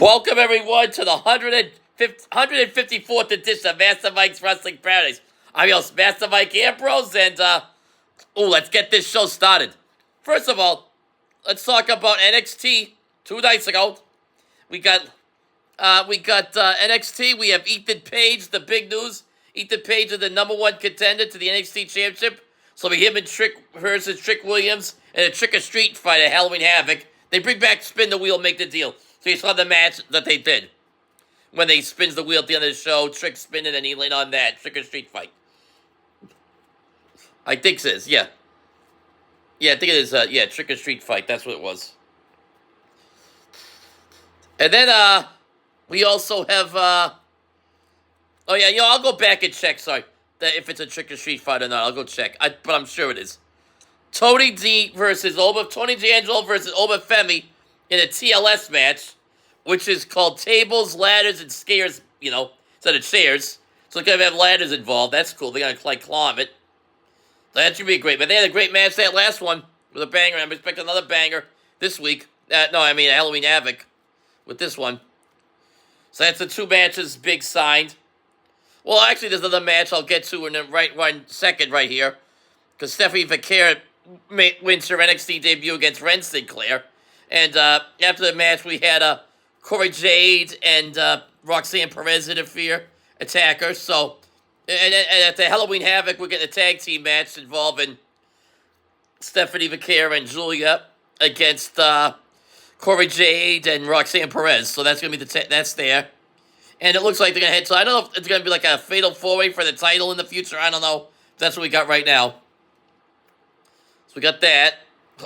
Welcome, everyone, to the 154th edition of Master Mike's Wrestling Paradise. I'm your host, Master Mike Ambrose, and, let's get this show started. First of all, let's talk about NXT 2 nights ago. We got NXT. We have Ethan Page, the big news. Ethan Page is the #1 contender to the NXT Championship. So we him and Trick versus Trick Williams in a Trick or Street fight at Halloween Havoc. They bring back Spin the Wheel, Make the Deal. So you saw the match that they did. When they spins the wheel at the end of the show, Trick spinning and he laid on that Trick or Street fight. I think it is, yeah. Yeah, I think it is, Trick or Street fight. That's what it was. And then, we also have, I'll go back and check, if it's a Trick or Street fight or not. I'll go check, but I'm sure it is. Tony D'Angelo versus Oba Femi in a TLS match, which is called Tables, Ladders, and Scares, instead of chairs. So they're going to have ladders involved. That's cool. They're going to, climb it. So that should be great. But they had a great match, that last one, with a banger. I'm expecting another banger this week. Halloween Havoc with this one. So that's the 2 matches, big signed. Well, actually, there's another match I'll get to in one second right here. Because Stephanie Vaquer wins her NXT debut against Ren Sinclair. And after the match, we had Corey Jade and Roxanne Perez attack her. So, and at the Halloween Havoc, we're getting a tag team match involving Stephanie Vaquer and Julia against Corey Jade and Roxanne Perez. So that's going to be that's there. And it looks like they're going to head. So I don't know if it's going to be like a fatal 4-way for the title in the future. I don't know. That's what we got right now. So we got that.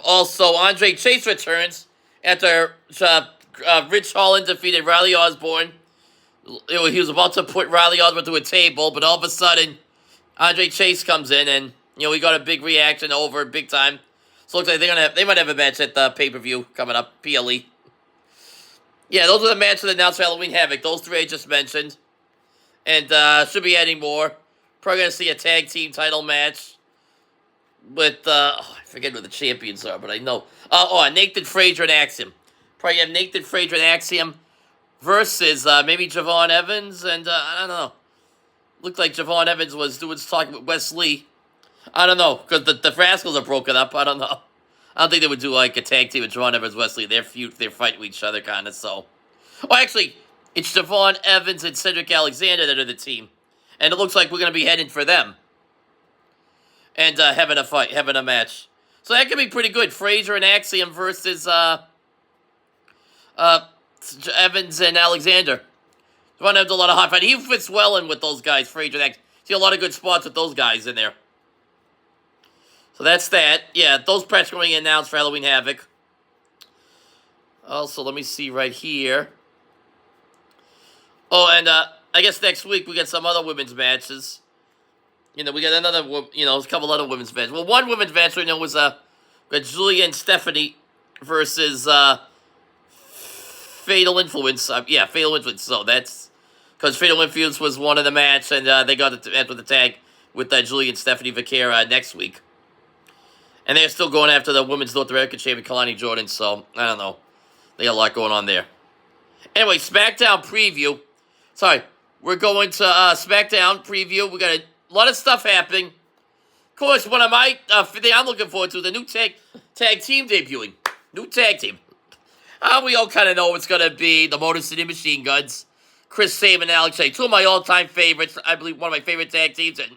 Also, Andre Chase returns after Rich Holland defeated Riley Osborne. He was about to put Riley Osborne to a table, but all of a sudden, Andre Chase comes in, and we got a big reaction over big time. So it looks like they might have a match at the pay-per-view coming up, PLE. Yeah, those are the matches announced for Halloween Havoc. Those 3 I just mentioned, and should be adding more. Probably gonna see a tag team title match with I forget who the champions are, but I know. Nathan Frazier and Axiom. Probably have Nathan Frazier and Axiom versus maybe Javon Evans, and I don't know. Looked like Javon Evans was talking with Wes Lee. I don't know, because the Rascals are broken up. I don't know. I don't think they would do like a tag team with Javon Evans and Wes Lee. They're fighting with each other, kind of, so. Oh, actually, it's Javon Evans and Cedric Alexander that are the team. And it looks like we're going to be heading for them. And having a match. So that could be pretty good. Frazier and Axiom versus Evans and Alexander. Javon Evans a lot of hot fight. He fits well in with those guys, Frazier and Axiom. See a lot of good spots with those guys in there. So that's that. Yeah, those matches going to be announced for Halloween Havoc. Also, let me see right here. Oh, and I guess next week we get some other women's matches. We got another, a couple other women's matches. Well, one women's match we know was got Julia and Stephanie versus Fatal Influence. Fatal Influence. So that's because Fatal Influence was one of the match, and they got the match with the tag with Julia and Stephanie Vaquer next week. And they're still going after the Women's North American Champion, Kalani Jordan, so I don't know. They got a lot going on there. Anyway, Smackdown Preview. Sorry, we're going to Smackdown Preview. We got a lot of stuff happening. Of course, one of my thing I'm looking forward to, the new tag team debuting. New tag team. We all kind of know it's going to be the Motor City Machine Guns, Chris Sabin and Alex Shea. 2 of my all-time favorites. I believe one of my favorite tag teams. And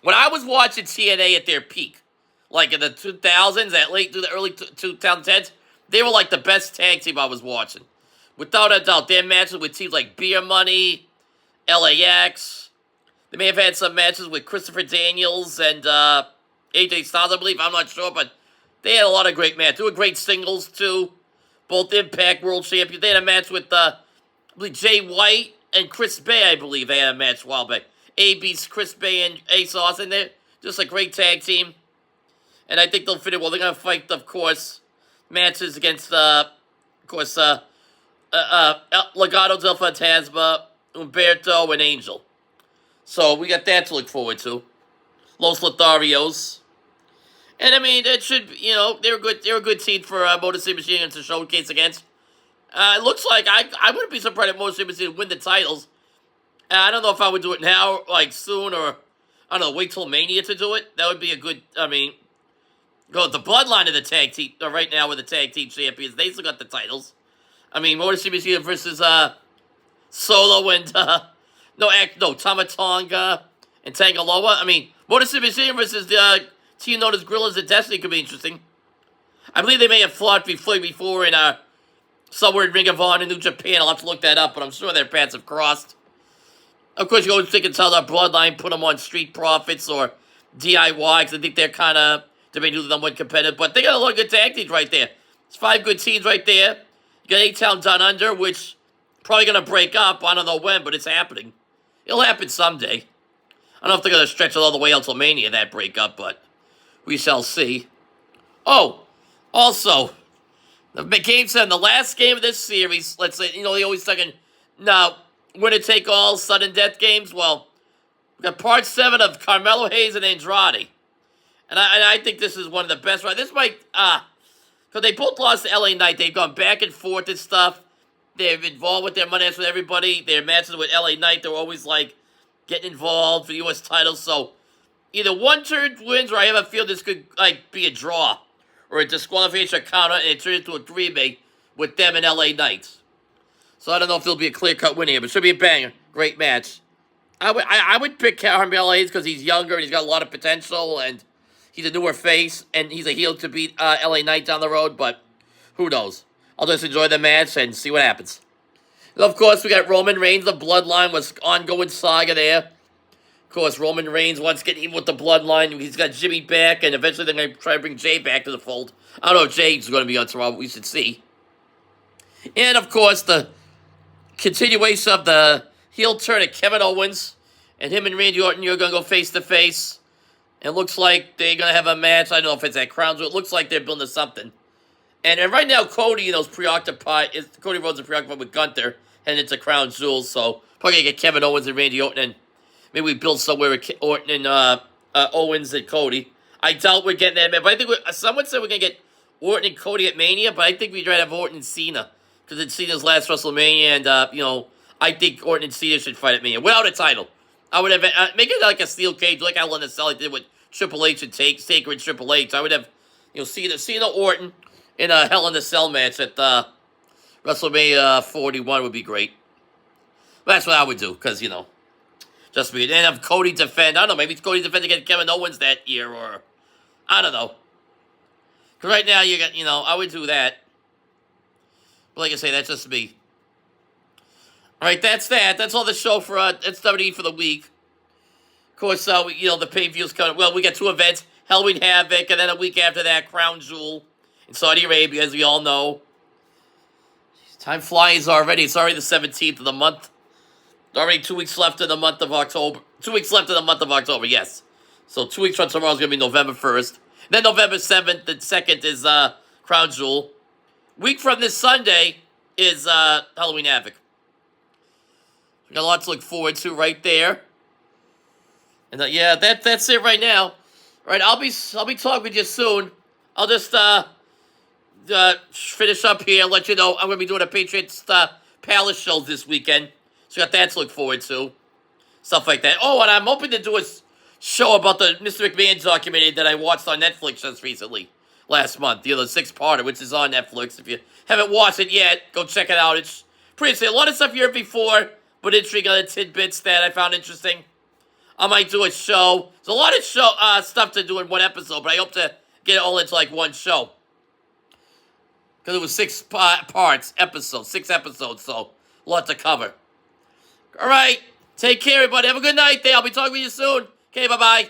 when I was watching TNA at their peak, like in the 2000s, the early 2010s, they were like the best tag team I was watching. Without a doubt, their matches with teams like Beer Money, LAX. They may have had some matches with Christopher Daniels and AJ Styles, I believe. I'm not sure, but they had a lot of great matches. They were great singles, too. Both Impact World Champions. They had a match with, I believe, Jay White and Chris Bay, I believe. They had a match a while back. AB's Chris Bay and Ace Austin. They're just a great tag team. And I think they'll fit it well. They're going to fight, of course, matches against, Legado del Fantasma, Umberto, and Angel. So we got that to look forward to. Los Lotharios. And I mean, it should, they're a good team for Motor City Machine Guns to showcase against. It looks like I wouldn't be surprised if Motor City Machine would win the titles. I don't know if I would do it now, like soon, or I don't know, wait till Mania to do it. That would be a good. I mean, go the Bloodline of the tag team right now with the tag team champions. They still got the titles. I mean, Motor City Machine versus Solo and Tama Tonga and Tangaloa. I mean, Motor City Machine versus the team known as Gorillas of Destiny could be interesting. I believe they may have fought before in somewhere in Ring of Honor, New Japan. I'll have to look that up, but I'm sure their paths have crossed. Of course, you always think it's how the Bloodline put them on Street Profits or DIY, because I think they're kind of, they may do the number one competitive, but they got a lot of good tag teams right there. It's 5 good teams right there. You got A-Town Down Under, which probably going to break up. I don't know when, but it's happening. It'll happen someday. I don't know if they're going to stretch it all the way until Mania, that breakup, but we shall see. Oh, also, the game said in the last game of this series, let's say, they always talking, now, winner take all sudden death games. Well, we got part 7 of Carmelo Hayes and Andrade, and I think this is one of the best. Right, this might because they both lost to LA Knight. They've gone back and forth and stuff. They're involved with their money with everybody. Their matches with LA Knight, they're always like getting involved for the U.S. title. So either one turn wins, or I have a feel this could like be a draw or a disqualification counter, and it turns into a 3-way with them and LA Knight. So I don't know if there'll be a clear-cut win here, but it should be a banger. Great match. I would pick Carmelo Hayes because he's younger and he's got a lot of potential, and he's a newer face, and he's a heel to beat LA Knight down the road, but who knows? I'll just enjoy the match and see what happens. And of course, we got Roman Reigns. The Bloodline was ongoing saga there. Of course, Roman Reigns wants to get even with the Bloodline. He's got Jimmy back, and eventually they're going to try to bring Jay back to the fold. I don't know if Jay's going to be on tomorrow, but we should see. And, of course, the continuation of the heel turn of Kevin Owens, and him and Randy Orton, you're going to go face-to-face. It looks like they're going to have a match. I don't know if it's at Crown Jewel. It looks like they're building to something. And right now, Cody, is preoccupied. Cody Rhodes is preoccupied with Gunther, and it's a Crown Jewel, so probably going to get Kevin Owens and Randy Orton, and maybe we build somewhere with Orton and Owens and Cody. I doubt we're getting that, man. But I think someone said we're going to get Orton and Cody at Mania, but I think we'd rather have Orton and Cena, because it's Cena's last WrestleMania, and, I think Orton and Cena should fight at Mania without a title. I would have, make it like a steel cage, like Hell in a Cell did with Triple H and Taker and Triple H. I would have, Cena Orton in a Hell in a Cell match at WrestleMania 41 would be great. That's what I would do, because, just be, and have Cody defend. I don't know, maybe Cody defend against Kevin Owens that year, or, I don't know. Because right now, you got, I would do that. But like I say, that's just me. All right, that's that. That's all the show for WWE for the week. Of course, the pay-per-view's coming. Well, we got 2 events, Halloween Havoc, and then a week after that, Crown Jewel in Saudi Arabia, as we all know. Time flies already. It's already the 17th of the month. Already 2 weeks left in the month of October. 2 weeks left in the month of October, yes. So 2 weeks from tomorrow is going to be November 1st. Then November 7th, the 2nd is Crown Jewel. Week from this Sunday is Halloween Havoc. We got a lot to look forward to right there. And yeah, that's it right now. All right, I'll be talking with you soon. I'll just finish up here, let you know I'm going to be doing a Patriots Palace show this weekend. So you got that to look forward to. Stuff like that. Oh, and I'm hoping to do a show about the Mr. McMahon documentary that I watched on Netflix just recently. Last month. The 6-parter, which is on Netflix. If you haven't watched it yet, go check it out. It's pretty interesting. A lot of stuff you heard before, but intriguing other tidbits that I found interesting. I might do a show. There's a lot of stuff to do in one episode, but I hope to get it all into like one show. Because it was 6 episodes, 6 episodes, so a lot to cover. All right, take care, everybody. Have a good night there. I'll be talking to you soon. Okay, bye-bye.